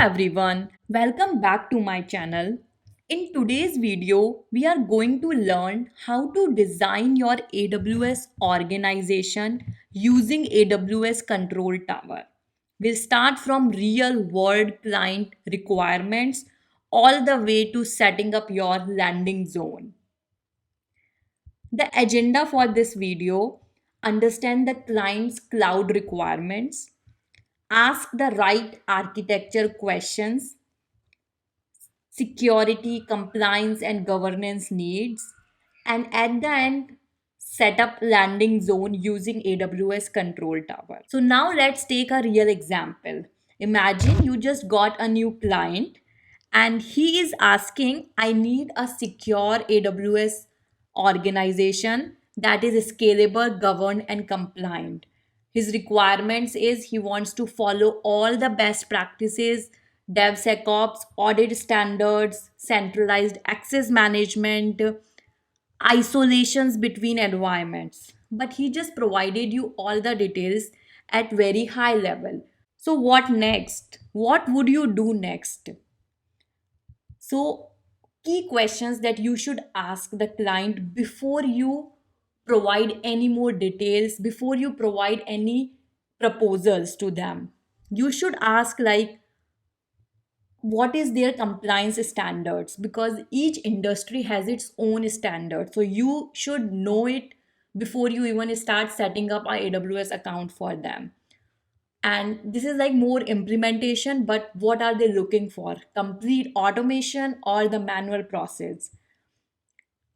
everyone, welcome back to my channel. In today's video, we are going to learn how to design your AWS organization using AWS Control Tower. We'll start from real world client requirements all the way to setting up your landing zone. The agenda for this video: understand the client's cloud requirements, ask the right architecture questions, security, compliance, and governance needs, and at the end, set up landing zone using AWS Control Tower. So now let's take a real example. Imagine you just got a new client and he is asking, I need a secure AWS organization that is scalable, governed, and compliant. His requirements is he wants to follow all the best practices, DevSecOps, audit standards, centralized access management, isolations between environments. But he just provided you all the details at very high level. So what next? What would you do next? So key questions that you should ask the client before you provide any more details, before you provide any proposals to them. You should ask like what is their compliance standards, because each industry has its own standards, so you should know it before you even start setting up a AWS account for them. And this is like more implementation, but what are they looking for? Complete automation or the manual process?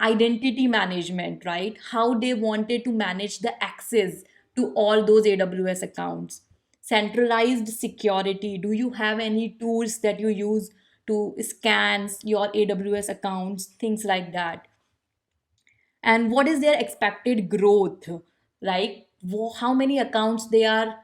Identity management, right? How they wanted to manage the access to all those AWS accounts. Centralized security. Do you have any tools that you use to scan your AWS accounts? Things like that. And what is their expected growth? Like how many accounts they are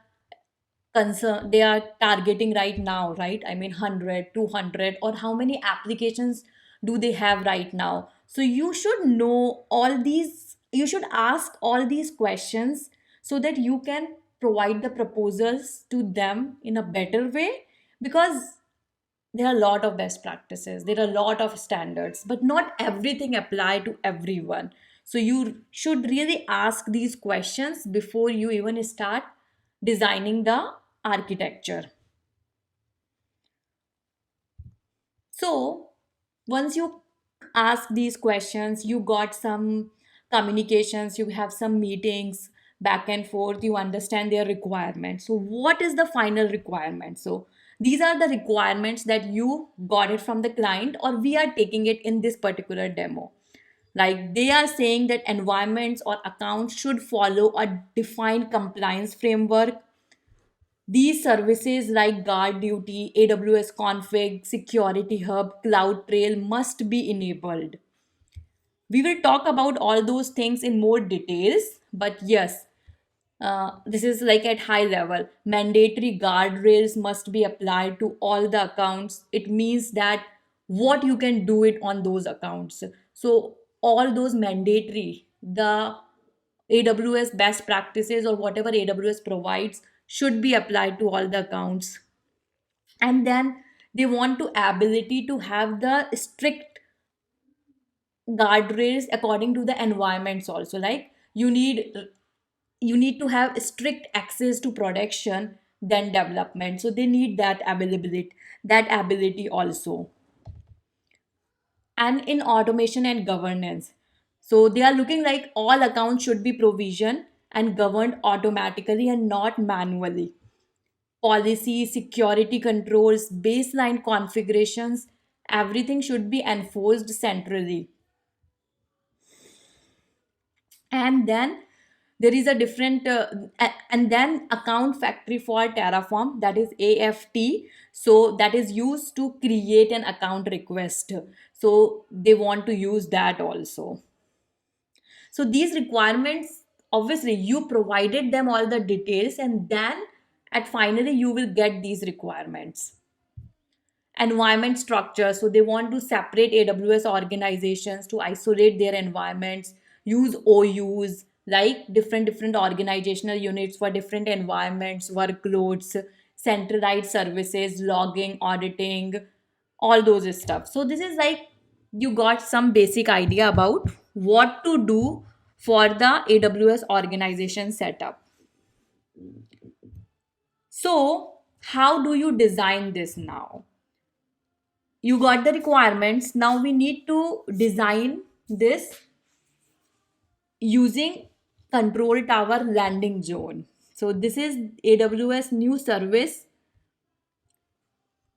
targeting right now, right? I mean 100, 200, or how many applications do they have right now? So you should know all these, you should ask all these questions so that you can provide the proposals to them in a better way, because there are a lot of best practices, there are a lot of standards, but not everything apply to everyone. So you should really ask these questions before you even start designing the architecture. So once you ask these questions, you got some communications, you have some meetings back and forth, you understand their requirements. So what is the final requirement? So these are the requirements that you got it from the client, or we are taking it in this particular demo. Like they are saying that environments or accounts should follow a defined compliance framework. These services like Guard Duty, AWS Config, Security Hub, CloudTrail must be enabled. We will talk about all those things in more details, but yes, this is like at high level. Mandatory guardrails must be applied to all the accounts. It means that what you can do it on those accounts. So all those mandatory, the AWS best practices or whatever AWS provides should be applied to all the accounts. And then they want to ability to have the strict guardrails according to the environments also. Like you need to have strict access to production then development. So they need that ability also. And in automation and governance, so they are looking like all accounts should be provisioned and governed automatically and not manually. Policy, security controls, baseline configurations, everything should be enforced centrally. And then there is a different and then account factory for Terraform, that is AFT. So that is used to create an account request, so they want to use that also. So these requirements, obviously you provided them all the details, and then at finally you will get these requirements. Environment structure, so they want to separate AWS organizations to isolate their environments, use OUs, like different organizational units for different environments, workloads, centralized services, logging, auditing, all those stuff. So this is like you got some basic idea about what to do for the AWS organization setup. So how do you design this now? You got the requirements. Now we need to design this using Control Tower Landing Zone. So this is AWS new service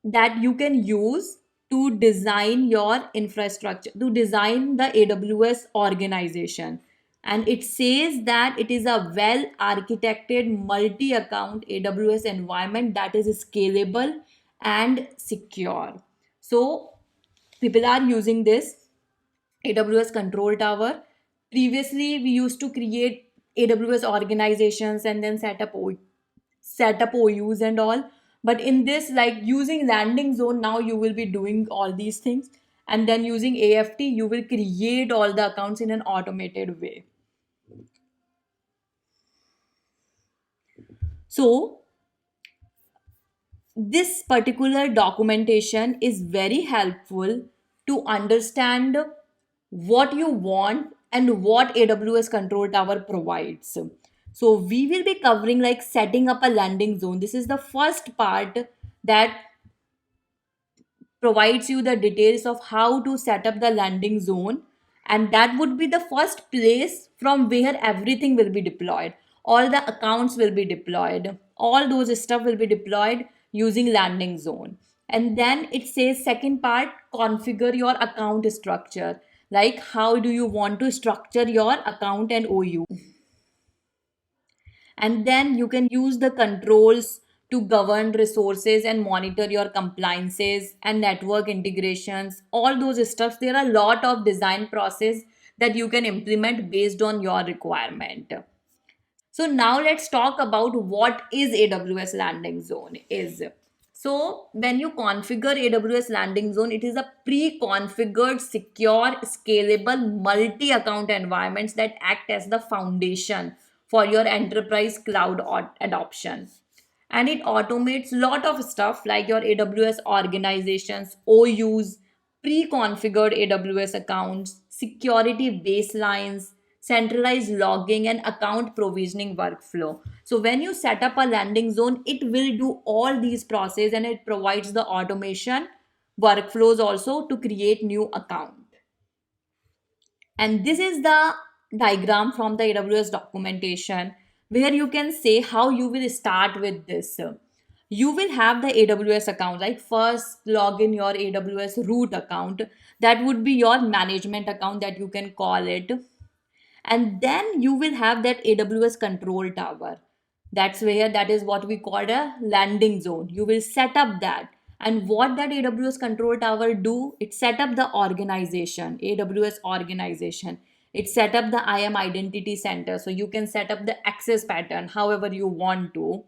that you can use to design your infrastructure, to design the AWS organization. And it says that it is a well architected multi account AWS environment that is scalable and secure. So people are using this AWS Control Tower. Previously, we used to create AWS organizations and then set up OUs and all. But in this, like using Landing Zone, now you will be doing all these things. And then using AFT, you will create all the accounts in an automated way. So this particular documentation is very helpful to understand what you want and what AWS Control Tower provides. So we will be covering like setting up a landing zone. This is the first part that provides you the details of how to set up the landing zone, and that would be the first place from where everything will be deployed. All the accounts will be deployed, all those stuff will be deployed using landing zone. And then it says second part, configure your account structure, like how do you want to structure your account and OU. And then you can use the controls to govern resources and monitor your compliances and network integrations, all those stuff. There are a lot of design process that you can implement based on your requirement. So now let's talk about what is AWS Landing Zone is. So when you configure AWS Landing Zone, it is a pre-configured, secure, scalable, multi-account environments that act as the foundation for your enterprise cloud adoption. And it automates lot of stuff like your AWS organizations, OUs, pre-configured AWS accounts, security baselines, centralized logging and account provisioning workflow. So when you set up a landing zone, it will do all these processes and it provides the automation workflows also to create new account. And this is the diagram from the AWS documentation where you can say how you will start with this. You will have the AWS account, like first log in your AWS root account. That would be your management account that you can call it. And then you will have that AWS control tower. That's where that is what we call a landing zone. You will set up that. And what that AWS control tower do, it set up the organization, AWS organization. It set up the IAM identity center. So you can set up the access pattern however you want to.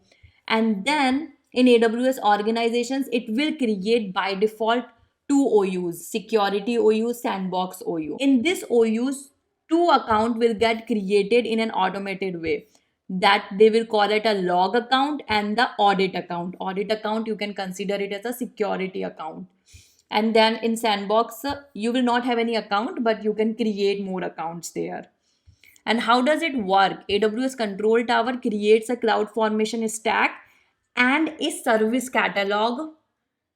And then in AWS organizations, it will create by default two OUs, security OU, sandbox OU. In this OUs, two account will get created in an automated way, that they will call it a log account and the audit account. Audit account, you can consider it as a security account. And then in sandbox, you will not have any account, but you can create more accounts there. And how does it work? AWS Control Tower creates a cloud formation stack and a service catalog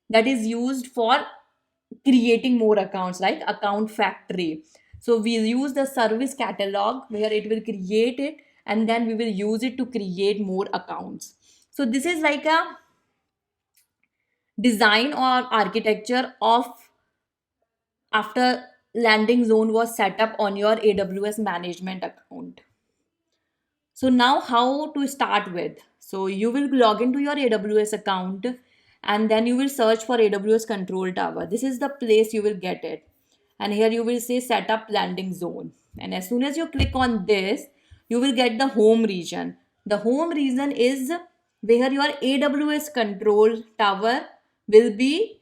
that is used for creating more accounts, like account factory. So we'll use the service catalog where it will create it, and then we will use it to create more accounts. So this is like a design or architecture of after landing zone was set up on your AWS management account. So now how to start with? So you will log into your AWS account and then you will search for AWS Control Tower. This is the place you will get it. And here you will say setup landing zone. And as soon as you click on this, you will get the home region. The home region is where your AWS Control Tower will be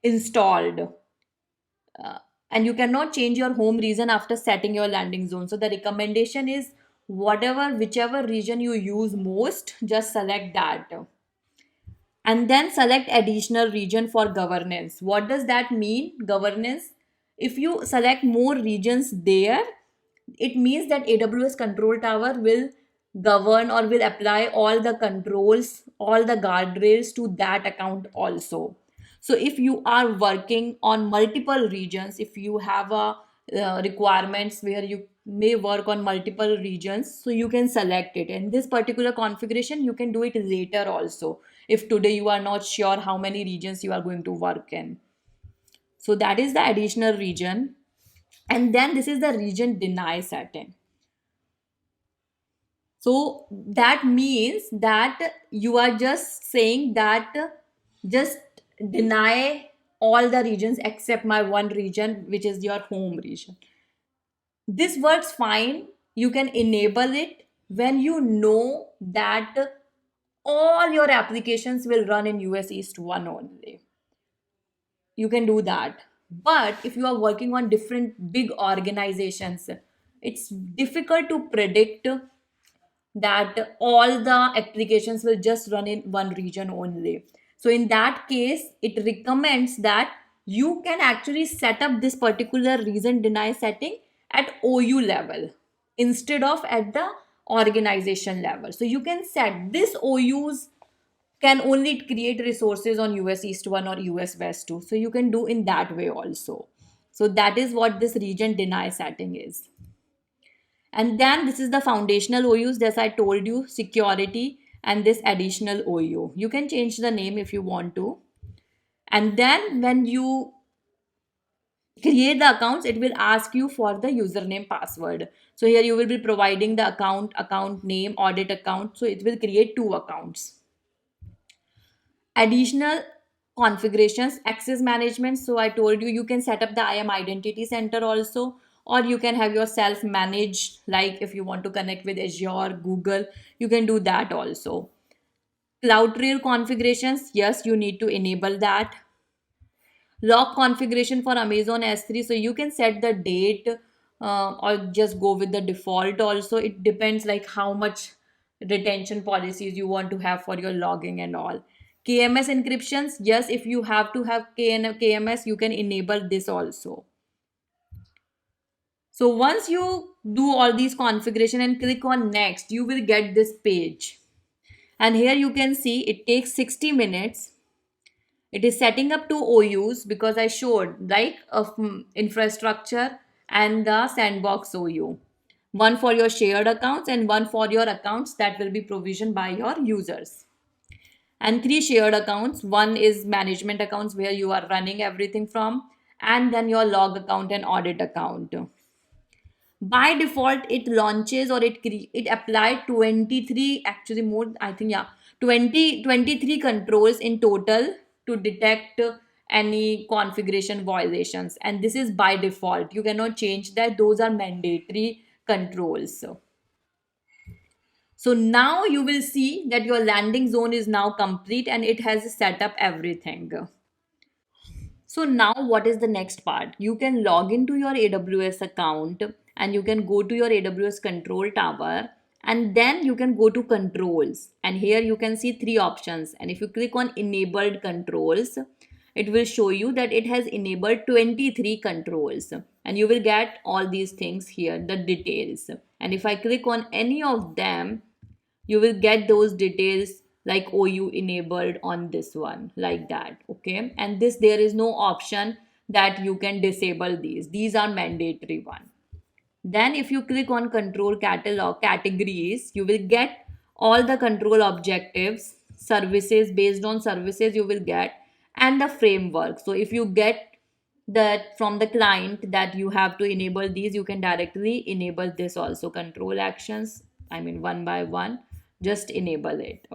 installed. And you cannot change your home region after setting your landing zone. So the recommendation is whichever region you use most, just select that. And then select additional region for governance. What does that mean, governance? If you select more regions there, it means that AWS Control Tower will govern or will apply all the controls, all the guardrails to that account also. So if you are working on multiple regions, if you have a requirements where you may work on multiple regions, so you can select it. In this particular configuration, you can do it later also if today you are not sure how many regions you are going to work in. So that is the additional region. And then this is the region deny setting. So that means that you are just saying that just deny all the regions except my one region, which is your home region. This works fine. You can enable it when you know that all your applications will run in US East 1 only. You can do that. But if you are working on different big organizations, it's difficult to predict that all the applications will just run in one region only. So in that case, it recommends that you can actually set up this particular region deny setting at OU level instead of at the organization level. So you can set this OUs can only create resources on US East 1 or US West 2. So you can do in that way also. So that is what this region deny setting is. And then this is the foundational OUs, as I told you, security and this additional OU. You can change the name if you want to. And then when you create the accounts, it will ask you for the username password. So here you will be providing the account name, audit account. So it will create two accounts. Additional configurations, access management. So I told you, you can set up the IAM identity center also, or you can have yourself managed, like if you want to connect with Azure, Google, you can do that also. CloudTrail configurations, yes, you need to enable that. Log configuration for Amazon S3, so you can set the date or just go with the default also. It depends like how much retention policies you want to have for your logging and all. KMS encryptions, yes, if you have to have KMS, you can enable this also. So once you do all these configuration and click on next, you will get this page. And here you can see it takes 60 minutes. It is setting up two OUs because I showed like of infrastructure and the sandbox OU. One for your shared accounts and one for your accounts that will be provisioned by your users. And three shared accounts. One is management accounts where you are running everything from, and then your log account and audit account. By default, it launches or it applied 23, actually more, I think, yeah, 23 controls in total to detect any configuration violations. And this is by default. You cannot change that. Those are mandatory controls. So now you will see that your landing zone is now complete and it has set up everything. So now what is the next part? You can log into your AWS account and you can go to your AWS Control Tower, and then you can go to controls, and here you can see three options. And if you click on enabled controls, it will show you that it has enabled 23 controls, and you will get all these things here, the details. And if I click on any of them, you will get those details like, oh, you enabled on this one, like that. Okay, and this, there is no option that you can disable these are mandatory one. Then if you click on control catalog categories, you will get all the control objectives, services, based on services you will get, and the framework. So if you get that from the client that you have to enable these, you can directly enable this also. Control actions, I mean one by one, just enable it.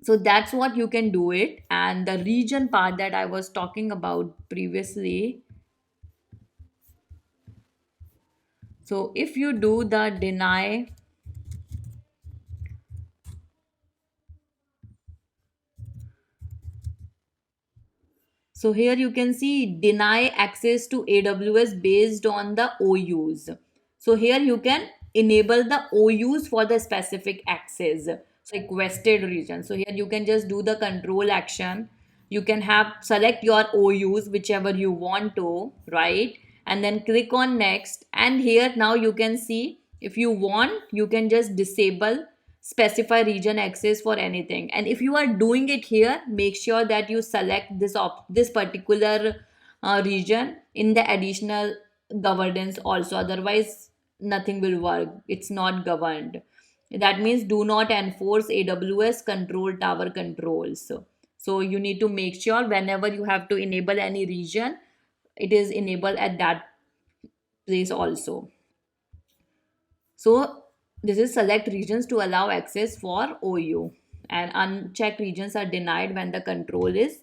So that's what you can do it. And the region part that I was talking about previously, so if you do the deny, so here you can see deny access to AWS based on the OUs. So here you can enable the OUs for the specific access. requested region. So here you can just do the control action. You can have select your OUs, whichever you want to, right? And then click on next. And here now you can see if you want, you can just disable specify region access for anything. And if you are doing it here, make sure that you select this particular region in the additional governance also. Otherwise, nothing will work. It's not governed. That means do not enforce AWS Control Tower controls. So you need to make sure whenever you have to enable any region, it is enabled at that place also. So this is select regions to allow access for OU, and unchecked regions are denied when the control is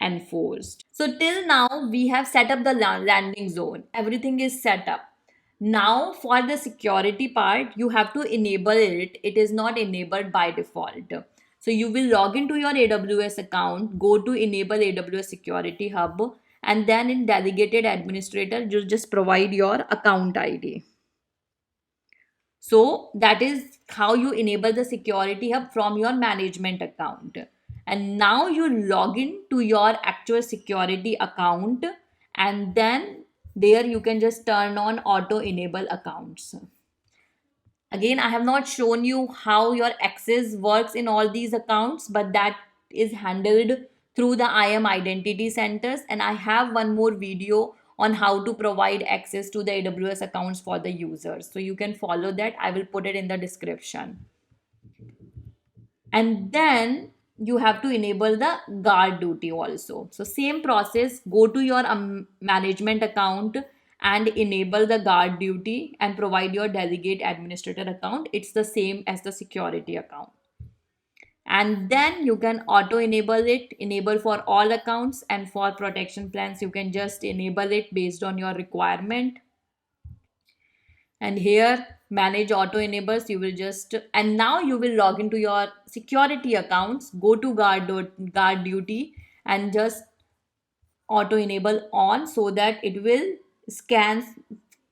enforced. So till now we have set up the landing zone. Everything is set up. Now for the security part, you have to enable it. It is not enabled by default. So you will log into your AWS account, go to enable AWS Security Hub, and then in delegated administrator, you just provide your account ID. So that is how you enable the security hub from your management account. And now you log in to your actual security account, and then there you can just turn on auto enable accounts. Again, I have not shown you how your access works in all these accounts, but that is handled through the IAM identity centers. And I have one more video on how to provide access to the AWS accounts for the users. So you can follow that. I will put it in the description. And then you have to enable the guard duty also. So same process, go to your management account and enable the guard duty and provide your delegate administrator account. It's the same as the security account. And then you can auto enable it, enable for all accounts, and for protection plans you can just enable it based on your requirement. And here manage auto enables, you will just, and now you will log into your security accounts, go to guard duty and just auto enable on, so that it will scan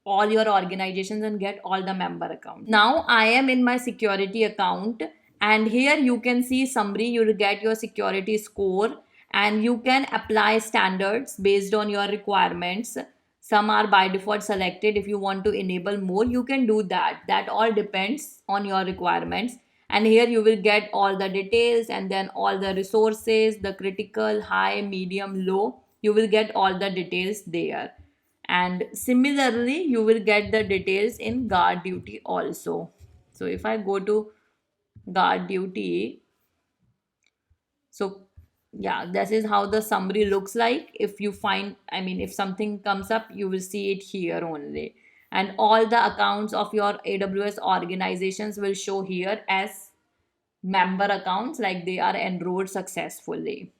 all your organizations and get all the member accounts. Now I am in my security account, and here you can see summary. You will get your security score, and you can apply standards based on your requirements. Some are by default selected. If you want to enable more, you can do that. That all depends on your requirements. And here you will get all the details, and then all the resources, the critical, high, medium, low. You will get all the details there. And similarly, you will get the details in guard duty also. So if I go to guard duty, so yeah, this is how the summary looks like. If you find, if something comes up, you will see it here only. And all the accounts of your AWS organizations will show here as member accounts, like they are enrolled successfully.